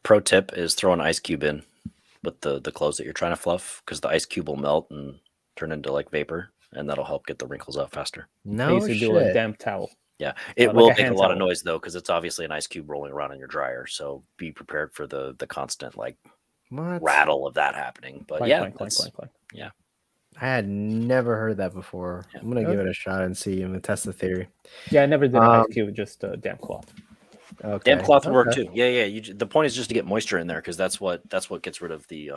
Pro tip is throw an ice cube in with the clothes that you're trying to fluff, because the ice cube will melt and turn into like vapor, and that'll help get the wrinkles out faster. I No used to do a shit. damp towel. Yeah, it like will a make a hand lot of towel. noise though, because it's obviously an ice cube rolling around in your dryer. So be prepared for the constant like What? rattle of that happening. But Clank, yeah, clank, clank, clank, clank. yeah. I had never heard that before. Yeah. I'm gonna give it a shot and see. I'm gonna test the theory. Yeah, I never did an ice cube, just a damp cloth. Okay. Damp cloth would work too. Yeah. The point is just to get moisture in there, because that's what gets rid of the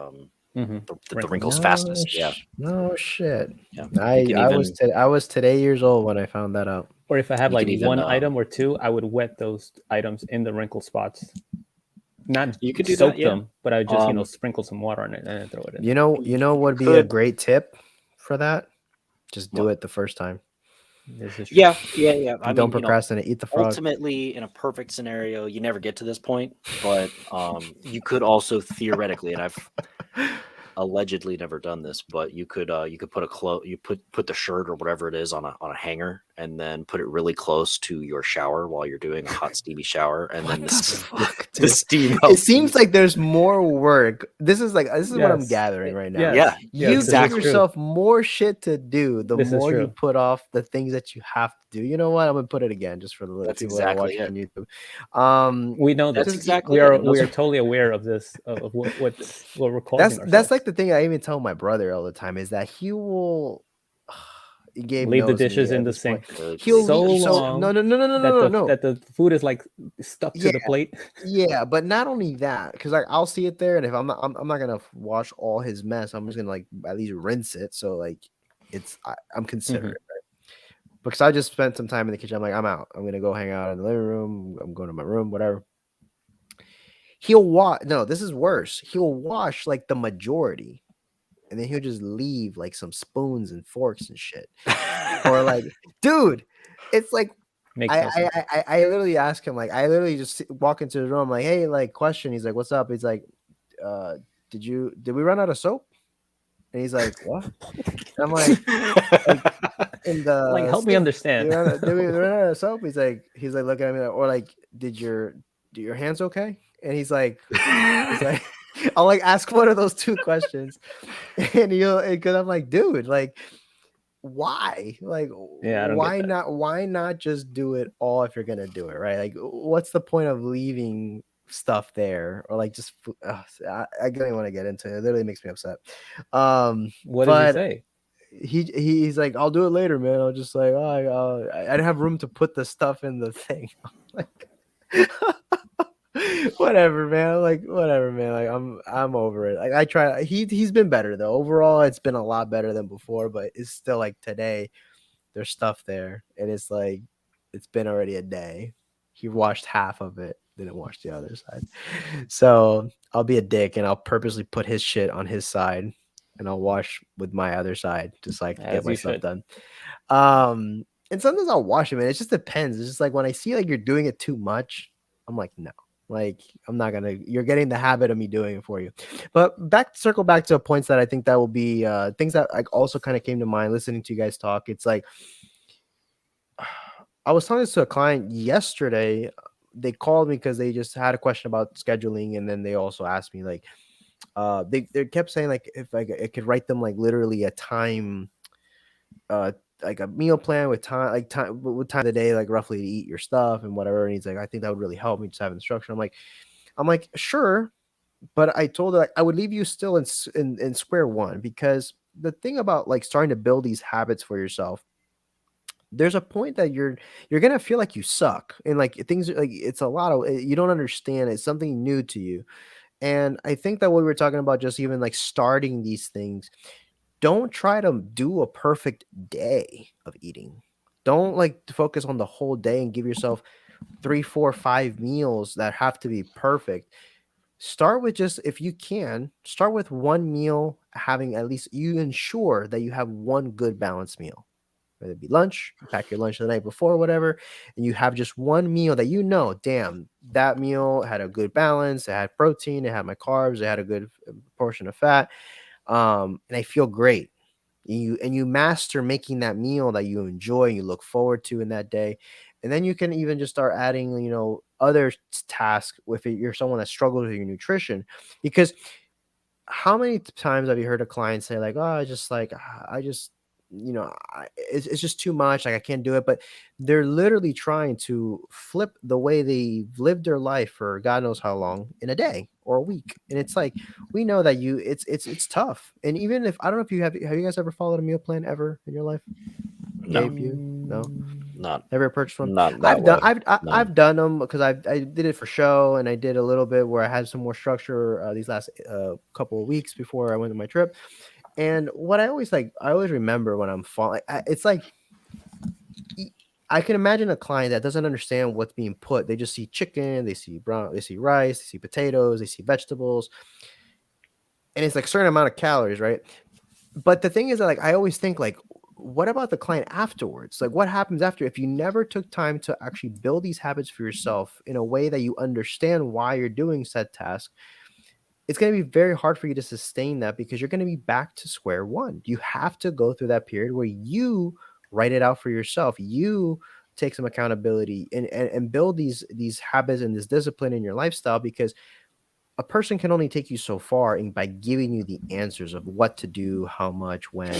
wrinkles fastest. Yeah. No shit. Yeah. I was today years old when I found that out. Or if I have You like could even, one item or two, I would wet those items in the wrinkle spots. Not You could do soak that, yeah. them, but I just sprinkle some water on it and then throw it in. You know what would be a great tip for that? Just do it the first time. This is true. Yeah. I Don't mean, procrastinate. Eat the frog. ultimately, in a perfect scenario, you never get to this point, but you could also theoretically, and I've allegedly never done this, but you could put put the shirt or whatever it is on a hanger, and then put it really close to your shower while you're doing a hot steamy shower, and then the steam. It seems like there's more work. This is what I'm Yes. gathering right now. Yes. Yeah, You exactly. give yourself more shit to do the This is more you true. put off the things that you have to do. You know what? I'm gonna put it again just for the little That's people that are exactly watching on YouTube. We know That's this. exactly we it. are And those we are are- totally aware of this of what we're causing That's ourselves. like the thing I even tell my brother all the time is that he will Gabe Leave the knows me dishes at in the this point. sink He'll so leave, long no that the food is like stuck to the plate. Yeah, but not only that, because like I'll see it there, and if I'm not gonna wash all his mess, I'm just gonna like at least rinse it. So like I'm considerate, right? Because I just spent some time in the kitchen. I'm like, I'm out. I'm gonna go hang out in the living room. I'm going to my room, whatever. He'll wash. No, this is worse. He'll wash like the majority, and then he'll just leave like some spoons and forks and shit. Or like, dude, it's like Makes no sense. I literally ask him, like, I literally just walk into his room, like, hey, like, question. He's like, what's up? He's like, did we run out of soap? And he's like, what? And I'm like in the Like, help me understand. Did we run out of soap? He's like looking at me, like, or like, do your hands okay? And he's like, I'll like ask one of those two questions, and because I'm like, dude, like, why? Like, Yeah, I don't why get that. not? Why not just do it all if you're gonna do it, right? Like, what's the point of leaving stuff there, or like just? I don't even want to get into it. It literally makes me upset. What did he say? he's like, I'll do it later, man. I'll just like, I didn't have room to put the stuff in the thing. Like, whatever, man. Like, whatever, man. Like, I'm over it. Like, I try. He's been better though. Overall, it's been a lot better than before. But it's still like today, there's stuff there, and it's like it's been already a day. He washed half of it, didn't wash the other side. So I'll be a dick, and I'll purposely put his shit on his side, and I'll wash with my other side, just like get As my you stuff should. done. And sometimes I'll wash it, man. It just depends. It's just like when I see like you're doing it too much, I'm like, no, like I'm not gonna. You're getting the habit of me doing it for you. But circle back to points that I think that will be things that like also kind of came to mind listening to you guys talk. It's like I was telling this to a client yesterday. They called me because they just had a question about scheduling, and then they also asked me like, they kept saying like if I could write them like literally a time, like a meal plan with time, like time with time of the day, like roughly to eat your stuff and whatever. And he's like, I think that would really help me just have instruction. I'm like, sure, but I told her like, I would leave you still in square one, because the thing about like starting to build these habits for yourself, there's a point that you're gonna feel like you suck, and like things like it's a lot of you don't understand. It's something new to you, and I think that what we were talking about, just even like starting these things, don't try to do a perfect day of eating. Don't like focus on the whole day and give yourself 3, 4, 5 meals that have to be perfect. Start with just, if you can, start with one meal, having at least you ensure that you have one good balanced meal, whether it be lunch, you pack your lunch the night before, whatever, and you have just one meal that you know, damn, that meal had a good balance. It had protein, it had my carbs, it had a good portion of fat, and I feel great. You master making that meal that you enjoy and you look forward to in that day, and then you can even just start adding, other tasks if you're someone that struggles with your nutrition, because how many times have you heard a client say like, oh, I just it's just too much, like I can't do it, but they're literally trying to flip the way they've lived their life for god knows how long in a day or a week. And it's like, we know that it's tough. And even if, I don't know if have you guys ever followed a meal plan ever in your life? No, Gabe, you no, not never purchased one? not that I've done way. No. I've done them because I did it for show, and I did a little bit where I had some more structure these last couple of weeks before I went on my trip. And what I always remember when I'm falling, it's like I can imagine a client that doesn't understand what's being put. They just see chicken, they see brown, they see rice, they see potatoes, they see vegetables, and it's like a certain amount of calories, right? But the thing is that like I always think like, what about the client afterwards? Like, what happens after if you never took time to actually build these habits for yourself in a way that you understand why you're doing said task? It's going to be very hard for you to sustain that, because you're going to be back to square one. You have to go through that period where you write it out for yourself. You take some accountability and build these habits and this discipline in your lifestyle, because a person can only take you so far and by giving you the answers of what to do, how much, when.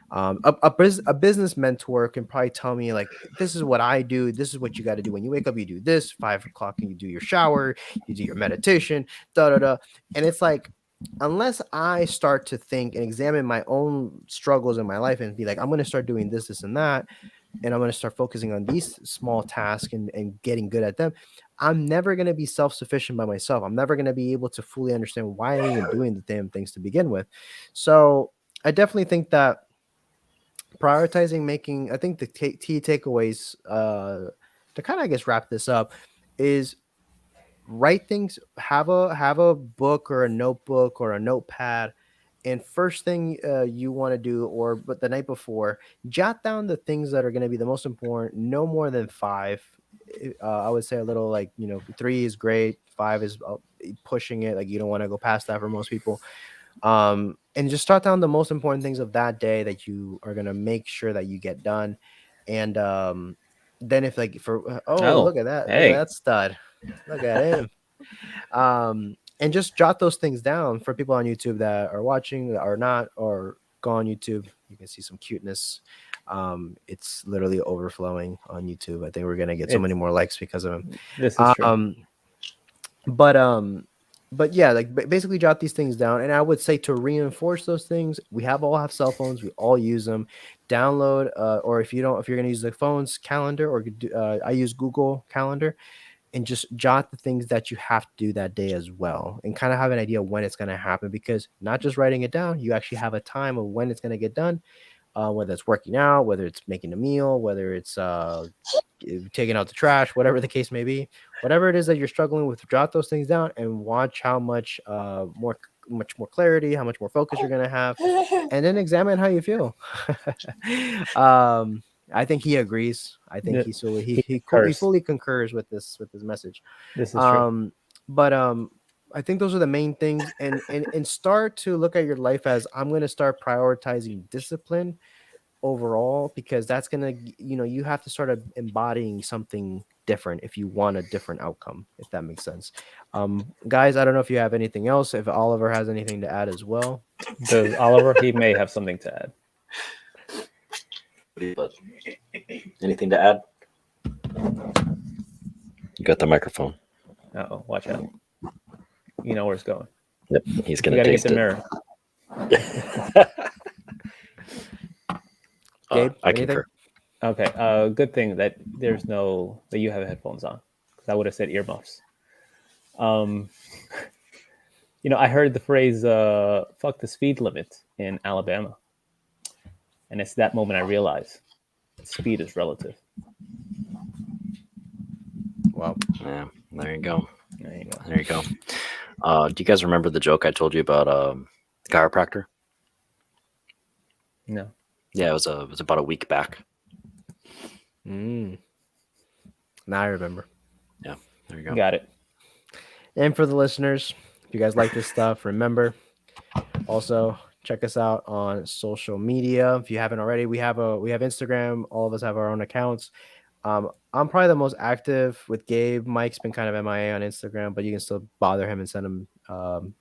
A business mentor can probably tell me like, this is what I do, this is what you got to do when you wake up, you do this 5 o'clock, and you do your shower, you do your meditation, da da da. And it's like, unless I start to think and examine my own struggles in my life and be like, I'm going to start doing this and that, and I'm going to start focusing on these small tasks and getting good at them, I'm never going to be self-sufficient by myself. I'm never going to be able to fully understand why I'm even doing the damn things to begin with. So I definitely think that prioritizing, making, I think the key takeaways to kind of, I guess, wrap this up is write things, have a book or a notebook or a notepad, and first thing you want to do, or but the night before, jot down the things that are going to be the most important, no more than five. I would say a little, like, 3 is great, 5 is pushing it, like you don't want to go past that for most people. And just start down the most important things of that day that you are going to make sure that you get done. And then if like for Oh, look at that, look at hey. that stud, look at him. And just jot those things down for people on YouTube that are watching or not, or go on YouTube. You can see some cuteness. It's literally overflowing on YouTube. I think we're gonna get so many more likes because of him. This is true. But but yeah, like basically jot these things down. And I would say to reinforce those things, we all have cell phones, we all use them. Download, or if you're gonna use the phone's calendar, or I use Google Calendar, and just jot the things that you have to do that day as well, and kind of have an idea when it's gonna happen. Because not just writing it down, you actually have a time of when it's gonna get done. Whether it's working out, whether it's making a meal, whether it's taking out the trash, whatever the case may be, whatever it is that you're struggling with, jot those things down and watch how much much more clarity, how much more focus you're gonna have, and then examine how you feel. I think he agrees. I think he fully concurs with this message. This is true. But I think those are the main things, and start to look at your life as, I'm going to start prioritizing discipline overall, because that's going to, you have to start embodying something different if you want a different outcome, if that makes sense. Guys, I don't know if you have anything else, if Oliver has anything to add as well. Does Oliver? He may have something to add. Anything to add? You got the microphone. Oh, watch out. You know where it's going. Yep, he's gonna gotta taste get the it. mirror. Gabe, I anything? concur. Okay. Good thing that that you have headphones on, because I would have said earmuffs. I heard the phrase "fuck the speed limit" in Alabama, and it's that moment I realized speed is relative. Wow. Yeah, there you go. There you go. There you go. Do you guys remember the joke I told you about chiropractor? No. Yeah, it was about a week back. Now I remember. Yeah, there you go. Got it. And for the listeners, if you guys like this stuff, remember, also check us out on social media. If you haven't already, we have Instagram. All of us have our own accounts. I'm probably the most active with Gabe. Mike's been kind of MIA on Instagram, but you can still bother him and send him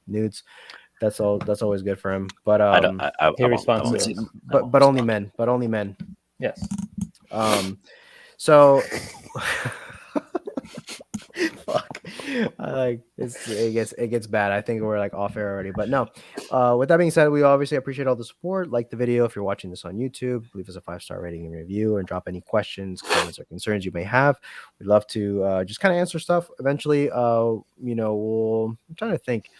nudes. That's always good for him. But He responds to us. but only men. But only men. Yes. So fuck. It gets bad. I think we're like off air already. But no. With that being said, we obviously appreciate all the support. Like the video if you're watching this on YouTube. Leave us a 5-star rating and review, and drop any questions, comments, or concerns you may have. We'd love to just kind of answer stuff. Eventually, I'm trying to think.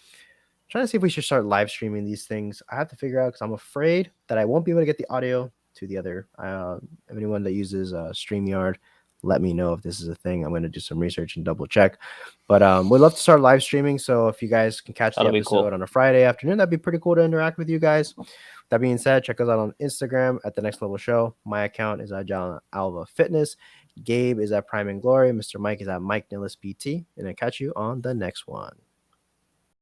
Trying to see if we should start live streaming these things. I have to figure out, because I'm afraid that I won't be able to get the audio to the other. Anyone that uses StreamYard, let me know if this is a thing. I'm going to do some research and double check. But we'd love to start live streaming. So if you guys can catch the episode on a Friday afternoon, that'd be pretty cool to interact with you guys. That being said, check us out on Instagram at The Next Level Show. My account is at John Alva Fitness. Gabe is at Prime and Glory. Mr. Mike is at Mike Nillis PT. And I'll catch you on the next one.